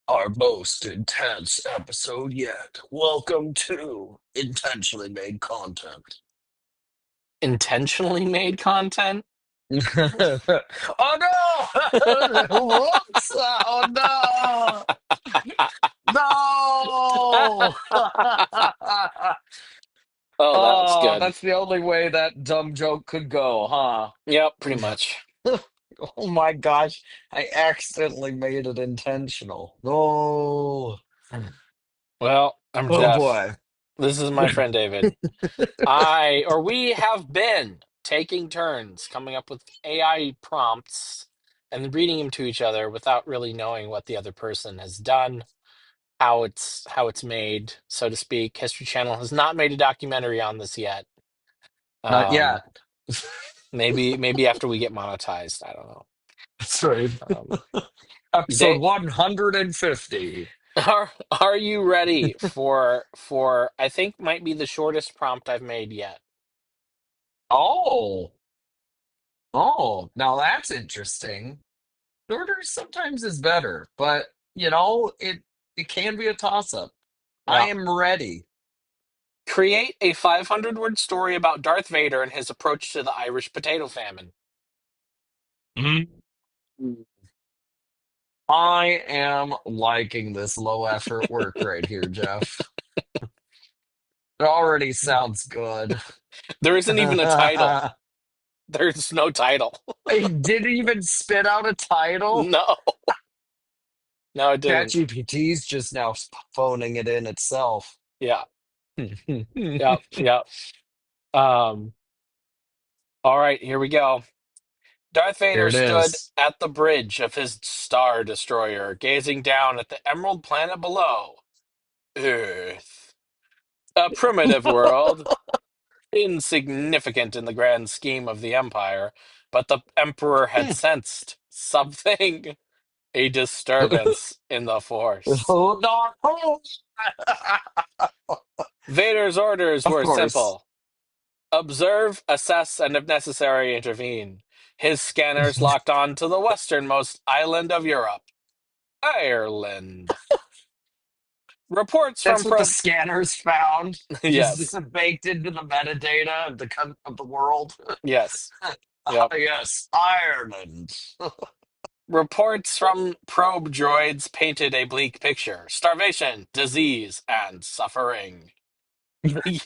Our most intense episode yet. Welcome to Intentionally Made Content. Intentionally made content. Oh no! Whoops! Oh no! No! Oh, that was Oh, good. that's the only way that dumb joke could go, huh? Yep, pretty much. Oh my gosh, I accidentally made it intentional. No. Well, I'm Oh Jeff. boy. This is my friend David. We have been taking turns coming up with AI prompts and reading them to each other without really knowing what the other person has done, how it's made, so to speak. History Channel has not made a documentary on this yet. Not Um, yet. maybe after we get monetized. I don't know. That's right. Um, Episode 150. Are you ready for I think might be the shortest prompt I've made yet? Oh, now that's interesting. Shorter sometimes is better, but it can be a toss-up. I Yeah. am ready. Create a 500-word story about Darth Vader and his approach to the Irish potato famine. Mhm. I am liking this low effort work right here, Jeff. It already sounds good. There isn't even a title. There's no title. It didn't even spit out a title. No. No, it didn't. ChatGPT's just now phoning it in itself. Yeah. Here Yeah. Yeah. Um, all right, here we go. Darth Vader it stood is. at the bridge of his star destroyer, gazing down at the emerald planet below. Earth. A primitive world, insignificant in the grand scheme of the Empire, but the Emperor had sensed something, a disturbance in the Force. Oh, no. Vader's orders Of were course. simple: observe, assess, and if necessary, intervene. His scanners locked on to the westernmost island of Europe, Ireland. Reports That's from what the probe. scanners found, just Yes, baked into the metadata of of the world. yes, Ah, yep. yes, Ireland. Reports from probe droids painted a bleak picture: starvation, disease, and suffering. The,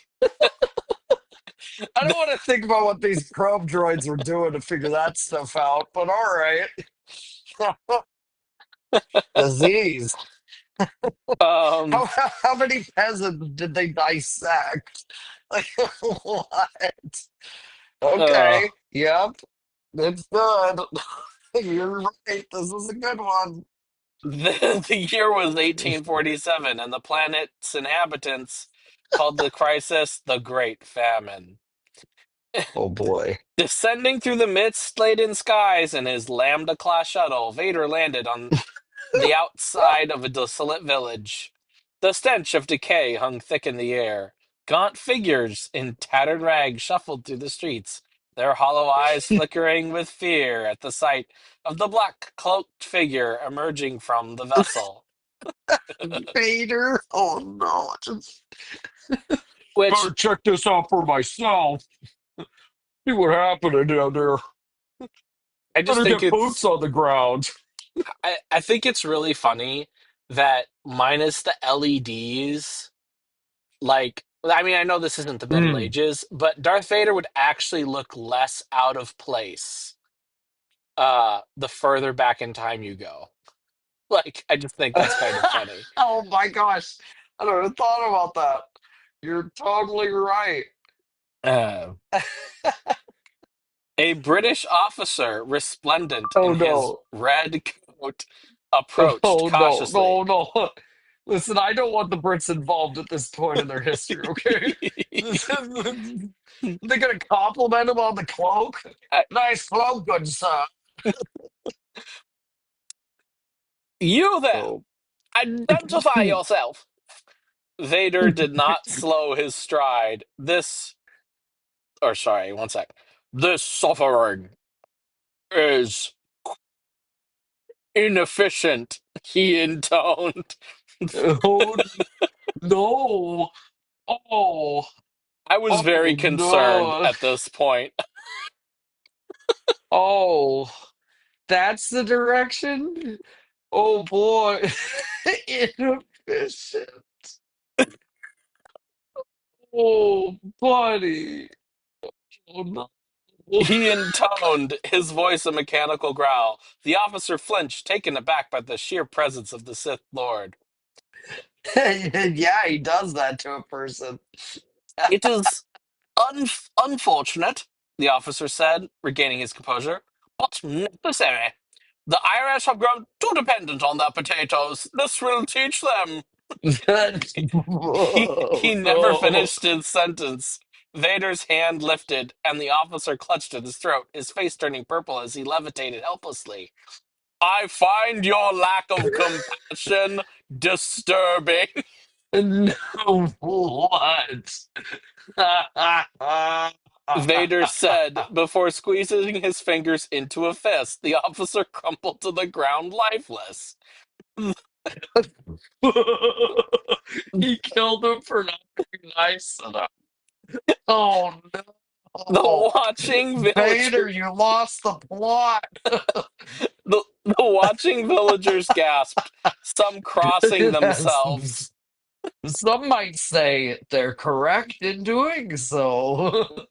I don't the, want to think about what these probe droids were doing to figure that stuff out, but all right. Disease. um, How many peasants did they dissect? Like, what? uh, Okay. Yep. It's good. You're right. This is a good one. the year was 1847, and the planet's inhabitants called the crisis the Great Famine. Oh boy. Descending through the mist-laden skies in his Lambda-class shuttle, Vader landed on the outside of a desolate village. The stench of decay hung thick in the air. Gaunt figures in tattered rags shuffled through the streets, their hollow eyes flickering with fear at the sight of the black cloaked figure emerging from the vessel, Vader. Oh no. Just which better check this out for myself. See what happened down there. I just Better think get boots it's on the ground. I think it's really funny that minus the LEDs, like, I mean, I know this isn't the Middle Hmm. Ages, but Darth Vader would actually look less out of place the further back in time you go. Like, I just think that's kind of funny. Oh my gosh. I never thought about that. You're totally right. Uh, a British officer, resplendent Oh in his no. red coat, approached Oh no. cautiously. No, no. Listen, I don't want the Brits involved at this point in their history, okay? They're gonna compliment him on the cloak. I- Nice cloak, good sir. you there, Oh. identify yourself. Vader did not slow his stride. Or sorry, one sec. This suffering is inefficient. he intoned. Oh no! Oh, I was very oh concerned no! at this point. Oh, that's the direction? Oh boy. Inefficient. Oh, buddy. Oh no. He intoned, his voice a mechanical growl. The officer flinched, taken aback by the sheer presence of the Sith Lord. Yeah, he does that to a person. It is unfortunate, the officer said, regaining his composure, but necessary. The Irish have grown too dependent on their potatoes. This will teach them. He Oh never no. finished his sentence. Vader's hand lifted, and the officer clutched at his throat, his face turning purple as he levitated helplessly. I find your lack of compassion disturbing. No, what? Vader said before squeezing his fingers into a fist. The officer crumpled to the ground lifeless. He killed him for not being nice enough. Oh The no. watching Vader, villager you lost the plot. the watching villagers gasped, some crossing That's, themselves. some might say they're correct in doing so.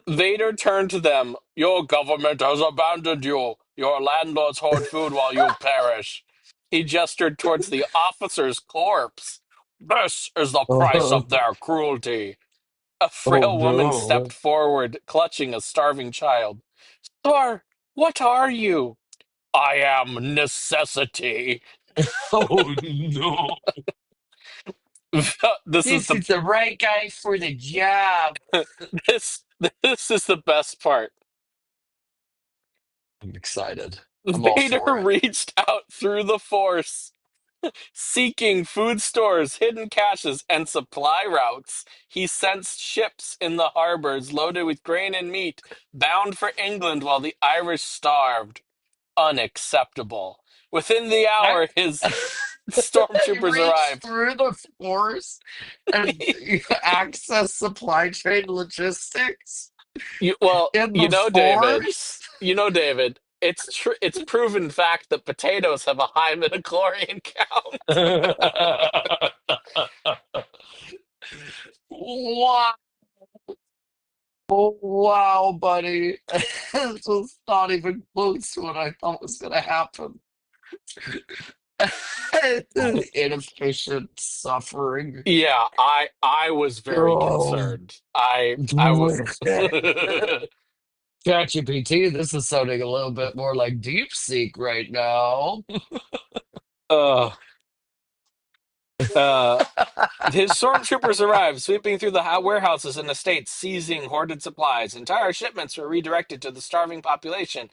Vader turned to them. Your government has abandoned you. Your landlords hoard food while you perish. He gestured towards the officer's corpse. This is the price Oh of their cruelty. A frail woman stepped no. forward, clutching a starving child. Sir, what are you? I am necessity. Oh no. This is This the is the right guy for the job. this this is the best part. I'm excited. I'm all Vader for it. reached out through the force, seeking food stores, hidden caches, and supply routes. He sensed ships in the harbors loaded with grain and meat, bound for England while the Irish starved. Unacceptable. Within the I, hour, his he stormtroopers reached arrived. through the force and access supply chain logistics in the David, force. David, it's true. It's proven fact that potatoes have a high midichlorian count. Wow. Oh, wow, buddy. This was not even close to what I thought was going to happen. Inefficient suffering. Yeah, I was very Oh. concerned. I was. ChatGPT, this is sounding a little bit more like DeepSeek right now. uh, uh, his stormtroopers arrived, sweeping through the warehouses and estates, seizing hoarded supplies. Entire shipments were redirected to the starving population.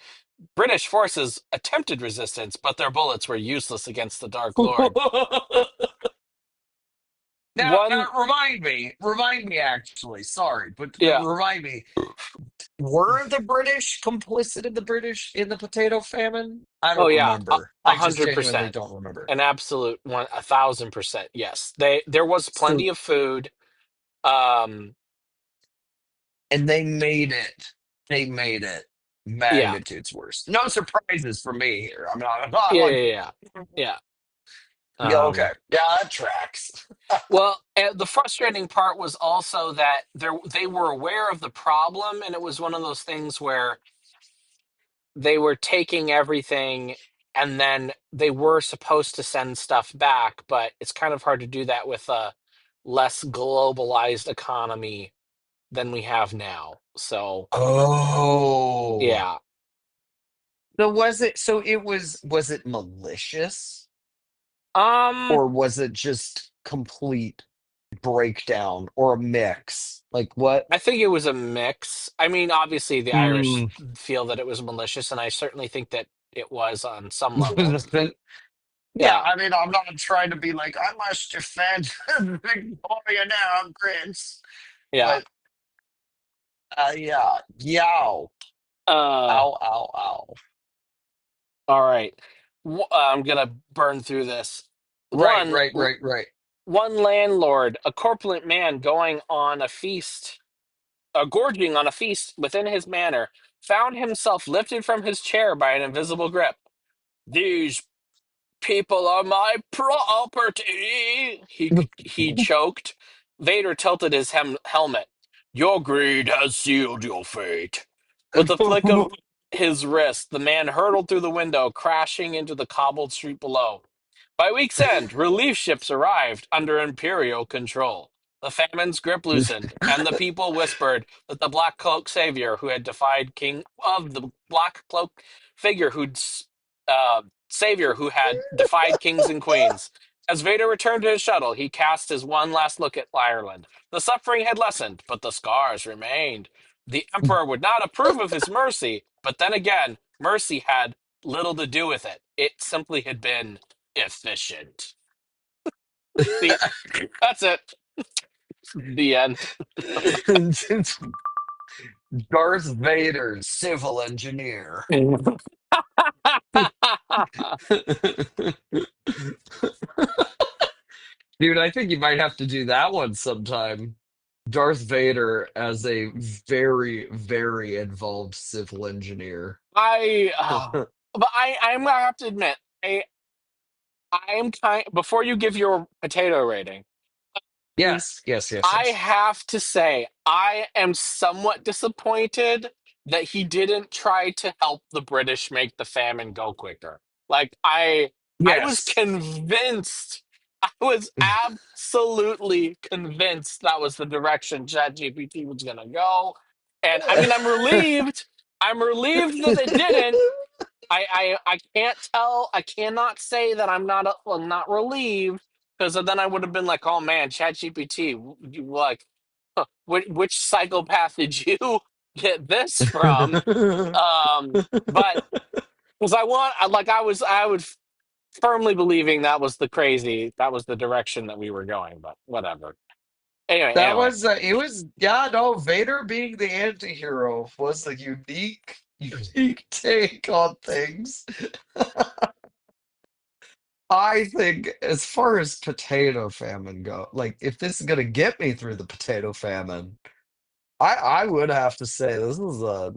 British forces attempted resistance, but their bullets were useless against the Dark Lord. One, Now, remind me actually, sorry, but yeah, remind me, were the British complicit in the potato famine? I oh don't yeah, remember. a I just hundred genuinely percent, don't remember. an absolute one, 1,000%. Yes, there was So, plenty of food. Um, and they made it yeah, magnitudes worse. No surprises for me here. I'm not yeah, like, yeah, yeah. yeah, Yeah. okay. Yeah, that tracks. Well, the frustrating part was also that they were aware of the problem, and it was one of those things where they were taking everything, and then they were supposed to send stuff back, but it's kind of hard to do that with a less globalized economy than we have now. So, Oh. yeah. So was it malicious Um, or was it just complete breakdown or a mix? Like what? I think it was a mix. I mean, obviously the Irish Mm. feel that it was malicious, and I certainly think that it was on some level. Yeah, Yeah, I mean, I'm not trying to be like, I must defend Victoria now, Prince. yeah. But yeah, yow. Uh, Ow, ow, ow. all right. I'm gonna burn through this. Right, One, right, right, right. one landlord, a corpulent man, going on a feast, gorging on a feast within his manor, found himself lifted from his chair by an invisible grip. These people are my property, he choked. Vader tilted his helmet. Your greed has sealed your fate. With a flick of his wrist, the man hurtled through the window, crashing into the cobbled street below. By week's end, relief ships arrived under Imperial control. The famine's grip loosened, and the people whispered that the black cloak savior who had defied King of the black cloak figure who'd savior who had defied kings and queens. As Vader returned to his shuttle, he cast his one last look at Ireland. The suffering had lessened, but the scars remained. The Emperor would not approve of his mercy, but then again, mercy had little to do with it. It simply had been efficient. The, that's it. The end. Darth Vader, civil engineer. Dude, I think you might have to do that one sometime. Darth Vader as a very, very involved civil engineer. But I'm gonna have to admit, I am kind. Before you give your potato rating, Yes, yes, yes, I yes. have to say, I am somewhat disappointed that he didn't try to help the British make the famine go quicker. Like I was Yes. convinced, I was absolutely convinced that was the direction ChatGPT was gonna go. And I mean, I'm relieved. I'm relieved that it didn't. I can't tell. I cannot say that I'm not relieved because then I would have been like, oh man, ChatGPT, you like, huh, which psychopath did you get this from? But because I was firmly believing that was the direction that we were going. But whatever. That Anyway, was it was yeah, no, Vader being the anti-hero was a unique take on things. I think as far as potato famine go, like if this is gonna get me through the potato famine, I would have to say this is a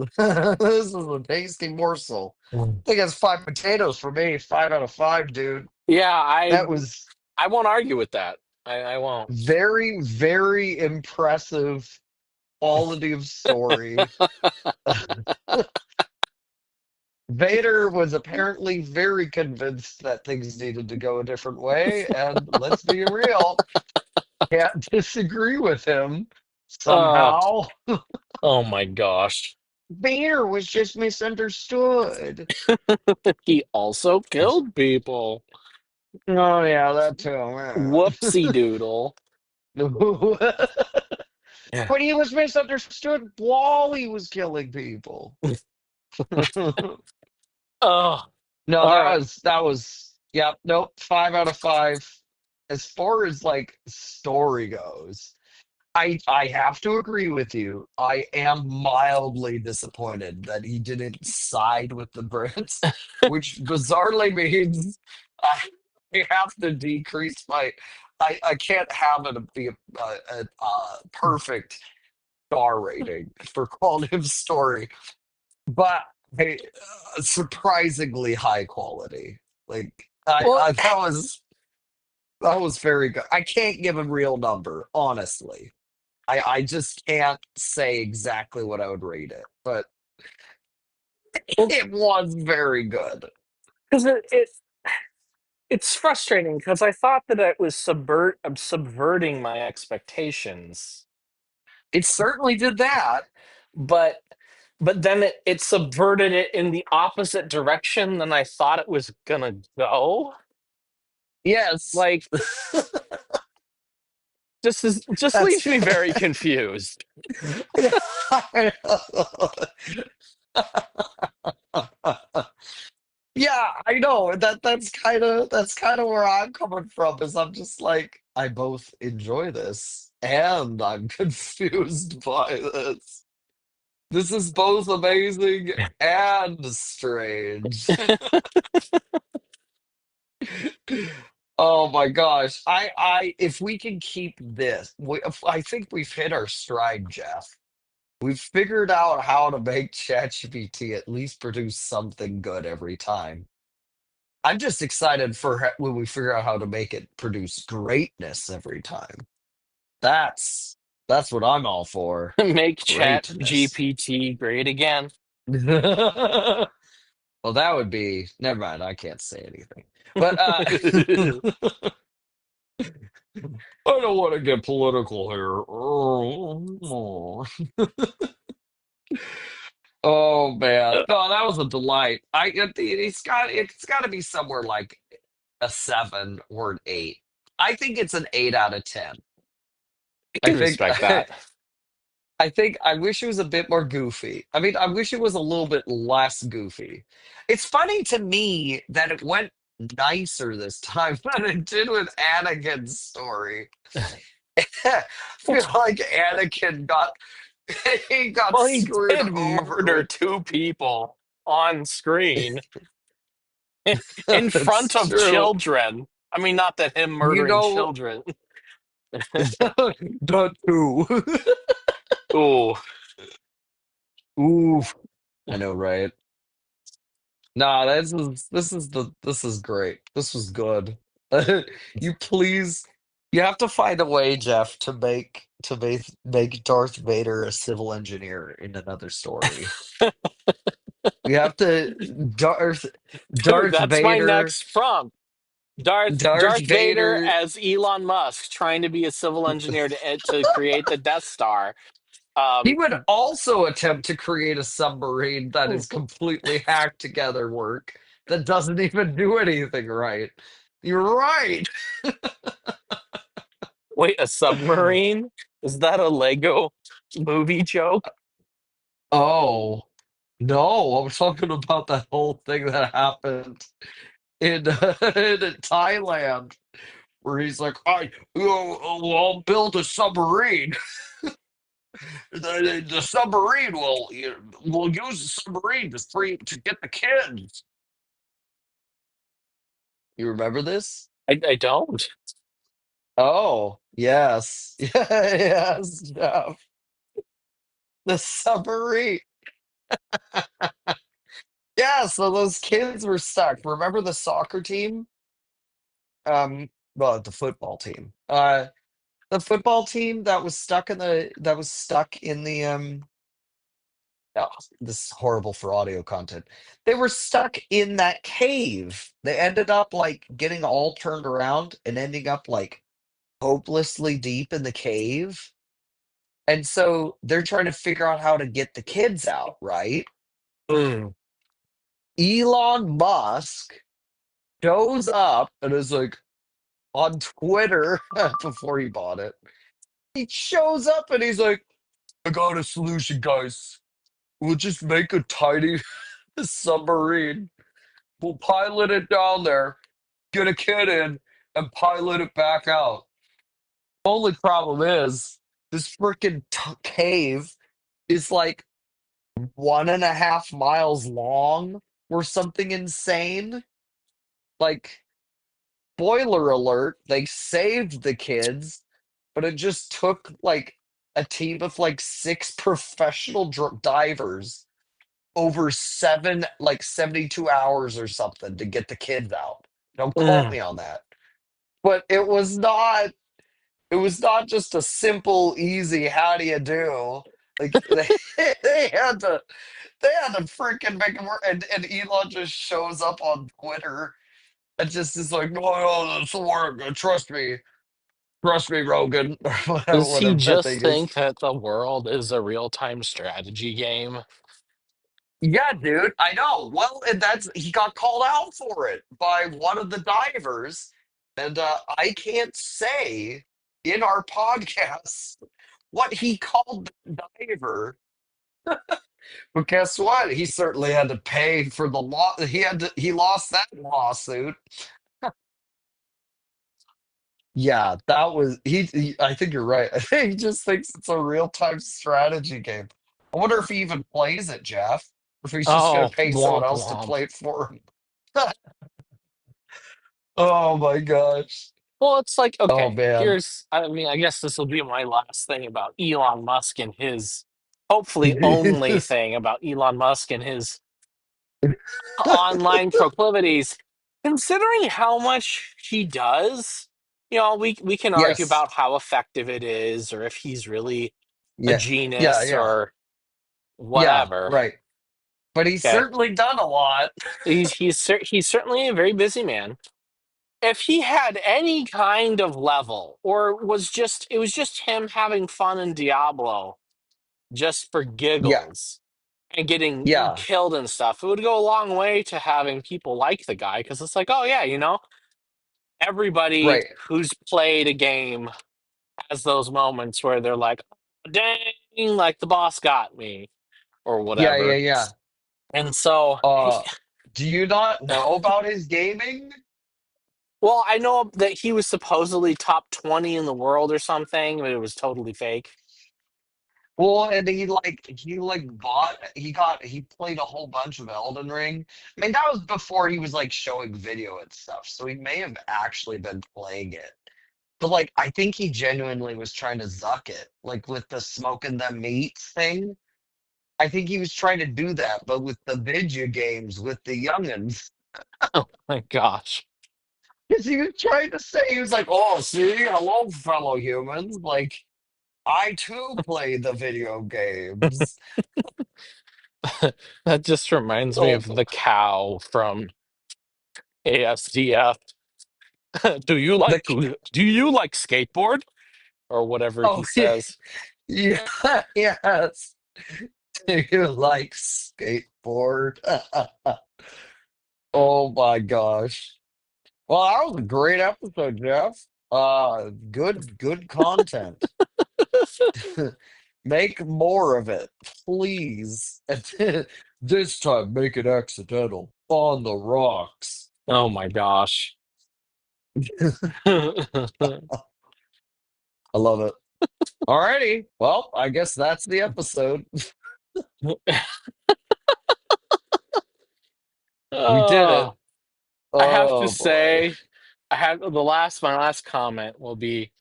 this is a tasty morsel. I think it's five potatoes for me, 5 out of 5, dude. yeah, That was I won't argue with that. I won't. very, very impressive quality of story. Vader was apparently very convinced that things needed to go a different way, and let's be real, can't disagree with him Oh, somehow. oh my gosh. Vader was just misunderstood. He also killed people. Oh yeah, that too. Yeah. Whoopsie doodle. Yeah. But he was misunderstood while he was killing people. Oh, No, all right. that was yep, nope, 5 out of 5. As far as like story goes, I have to agree with you. I am mildly disappointed that he didn't side with the Brits, which bizarrely means I have to decrease my. I can't have it be a perfect star rating for quality of story, but hey, surprisingly high quality. Like Well, that was very good. I can't give a real number, honestly. I just can't say exactly what I would rate it, but well, it was very good. because it's frustrating because I thought that it was subverting my expectations, It certainly did that. but then it subverted it in the opposite direction than I thought it was gonna go. Yes. Like, just leaves That's me very confused. yeah, I know. That's kind of where I'm coming from is I'm just like I both enjoy this and I'm confused by this. This is both amazing and strange. Oh my gosh. If we can keep this, I think we've hit our stride, Jeff. We've figured out how to make ChatGPT at least produce something good every time. I'm just excited for when we figure out how to make it produce greatness every time. That's that's what I'm all for. Make Chat Greatness. GPT great again. Well, that would be never mind. I can't say anything. But I don't want to get political here. Oh man, no, that was a delight. It's got to be somewhere like a 7 or an 8. I think it's an 8 out of 10. I I can think respect that. I wish it was a bit more goofy. I mean, I wish it was a little bit less goofy. It's funny to me that it went nicer this time than it did with Anakin's story. I feel like Anakin got he got Well, he screwed did over murder with. two people on screen in front That's of true. children. I mean, not that him You murdering know, children. that too. Ooh. Oof. I know, right? Nah, this is great. This was good. You please, you have to find a way, Jeff, to make Darth Vader a civil engineer in another story. You have to Darth Dude, Darth that's my Vader next prompt. Darth Darth Vader Vader. as Elon Musk trying to be a civil engineer to create the Death Star. He Um, would also attempt to create a submarine that is completely hacked together work that doesn't even do anything right. You're right. wait, a submarine? Is that a Lego movie joke? Oh, no, I'm talking about that whole thing that happened in, in Thailand where he's like, I'll build a submarine. The submarine will use the submarine to get the kids. You remember this? I don't. Oh, yes. Yes, Jeff. The submarine. Yeah, so those kids were stuck. Remember the soccer team? Well, the football team. The football team that was stuck in the oh, this is horrible for audio content. They were stuck in that cave. They ended up like getting all turned around and ending up like hopelessly deep in the cave. And so they're trying to figure out how to get the kids out, right? Mm. Elon Musk shows up and is like on Twitter before he bought it. He shows up and he's like, I got a solution, guys. We'll just make a tiny submarine. We'll pilot it down there, get a kid in, and pilot it back out. Only problem is, this freaking cave is like 1.5 miles long or something insane. Like, spoiler alert, they saved the kids, but it just took like a team of like 6 professional divers over 72 hours or something to get the kids out. Don't quote Mm. me on that. But it was not just a simple, easy how do you do? Like they had to they had to freaking make it work and Elon just shows up on Twitter and just is like, no, no, this will work. Trust me, Rogan, or whatever, Does he whatever that just thing is. think that the world is a real-time strategy game? Yeah, dude, I know. Well, and that's he got called out for it by one of the divers, and I can't say in our podcast what he called the diver, but guess what? He certainly had to pay for the law. He lost that lawsuit. Yeah, that was I think you're right. I think he just thinks it's a real-time strategy game. I wonder if he even plays it, Jeff, or if he's just gonna Oh, pay someone womp else to womp. play it for him. Oh my gosh. Well, it's like, Oh okay, man. I mean, I guess this will be my last thing about Elon Musk and his, hopefully only thing about Elon Musk and his online proclivities. Considering how much he does, we can argue Yes. about how effective it is, or if he's really a Yeah. Yeah. genius Yeah. or Yeah. whatever. Right. But he's Okay, certainly done a lot. he's certainly a very busy man. If he had any kind of level, or it was just him having fun in Diablo just for Yeah. giggles and getting Yeah. killed and stuff, it would go a long way to having people like the guy, because it's like, oh yeah, everybody Right. who's played a game has those moments where they're like, dang, like the boss got me or Yeah. Yeah. whatever. Yeah. And so, Uh, do you not know about his gaming? well, I know that he was supposedly top 20 in the world or something, but it was totally fake. Well, and he bought he played a whole bunch of Elden Ring. I mean, that was before he was like showing video and stuff, so he may have actually been playing it. But like I think he genuinely was trying to zuck it, like with the smoking the meat thing. I think he was trying to do that, but with the video games with the youngins. Oh my gosh. Because he was trying to say, he was like, "Oh, see, hello, fellow humans. Like, I too play the video games." That just reminds me Oh, of the cow from ASDF. Do you the like do you like skateboard or whatever he oh yeah, says? yeah, yes. Do you like skateboard? Oh my gosh. Well, that was a great episode, Jeff. Good content. Make more of it, please. This time, make it accidental on the rocks. Oh my gosh. I love it. Alrighty. Well, I guess that's the episode. We did it. Oh, I have to Oh boy. say, my last comment will be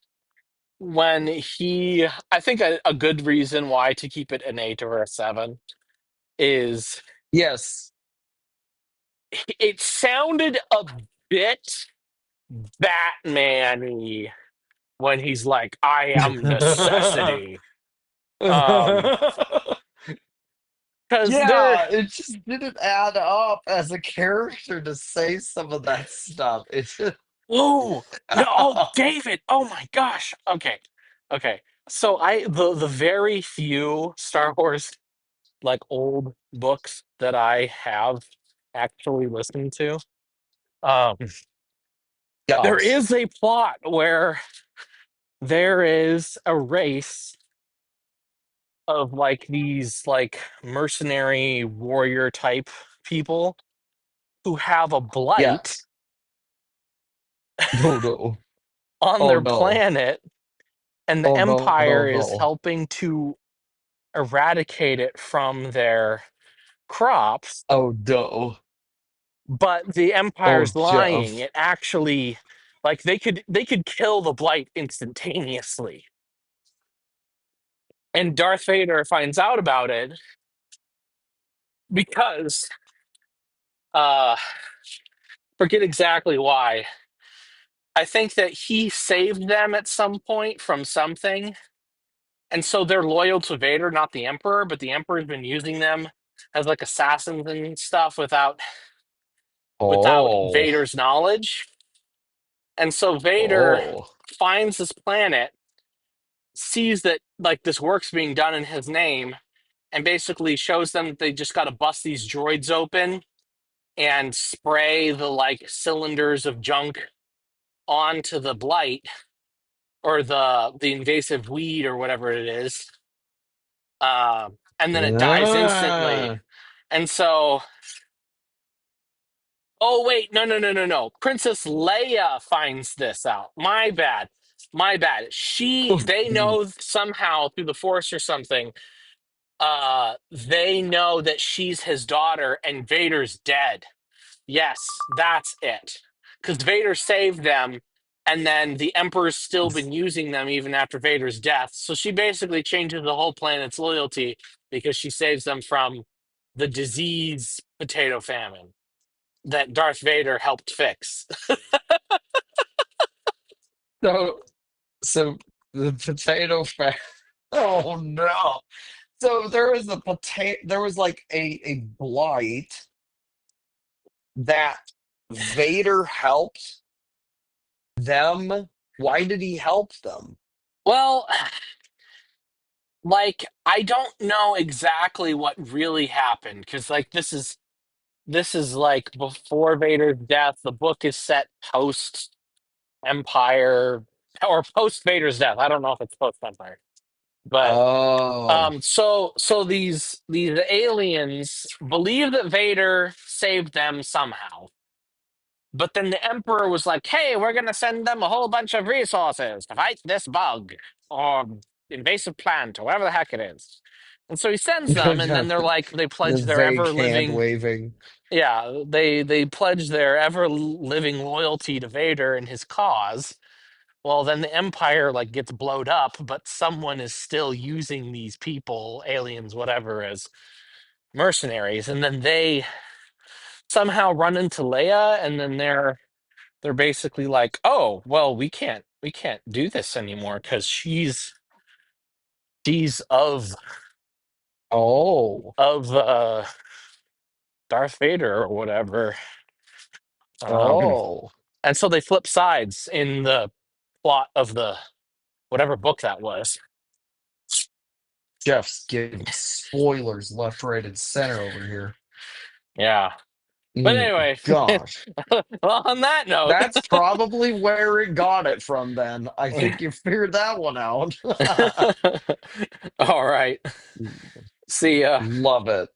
when I think a good reason why to keep it an 8 or a 7 is Yes. it sounded a bit Batman-y when he's like, I am necessity. Um, because there, Yeah, it just didn't add up as a character to say some of that stuff. It's just oh no, oh David, oh my gosh. Okay, okay. So the very few Star Wars like old books that I have actually listened to, um, there yes. is a plot where there is a race of like these like mercenary warrior type people who have a blight Yes. Oh no. on Oh their no. planet, and the Oh no, no, Empire is no. helping to eradicate it from their crops. Oh no. But the Oh Empire's lying. Jeff. It actually, like, they could kill the blight instantaneously. And Darth Vader finds out about it because forget exactly why. I think that he saved them at some point from something. And so they're loyal to Vader, not the Emperor, but the Emperor's been using them as like assassins and stuff without Oh. Vader's knowledge. And so Vader Oh. finds this planet, sees that like this work's being done in his name, and basically shows them that they just got to bust these droids open and spray the like cylinders of junk onto the blight or the invasive weed or whatever it is, and then it dies instantly. Ah. And so, oh wait, no, no, no, no, no. Princess Leia finds this out. My bad, my bad. They know somehow through the Force or something. They know that she's his daughter, and Vader's dead. Yes, that's it. because Vader saved them, and then the Emperor's still been using them even after Vader's death. So she basically changes the whole planet's loyalty because she saves them from the disease potato famine that Darth Vader helped fix. So, so the potato fa Oh no. So there was a potato, there was like a blight that Vader helped them. Why did he help them? Well, like I don't know exactly what really happened because like this is like before Vader's death. The book is set post Empire or post Vader's death. I don't know if it's post Empire, but Oh, so these aliens believe that Vader saved them somehow. But then the Emperor was like, "Hey, we're gonna send them a whole bunch of resources to fight this bug or invasive plant or whatever the heck it is." And so he sends them, and then they're the like, they pledge their vague ever hand living, waving. yeah, they pledge their ever living loyalty to Vader and his cause. Well, then the Empire like gets blowed up, but someone is still using these people, aliens, whatever, as mercenaries, and then they somehow run into Leia, and then they're basically like, "Oh, well, we can't do this anymore because she's Oh, of Darth Vader or whatever." Um, oh. and so they flip sides in the plot of the whatever book that was. Jeff's giving spoilers left, right, and center over here. Yeah. But Mm, anyway, gosh. well, on that note, That's probably where it got it from then. I think you figured that one out. all right. See ya. Love it.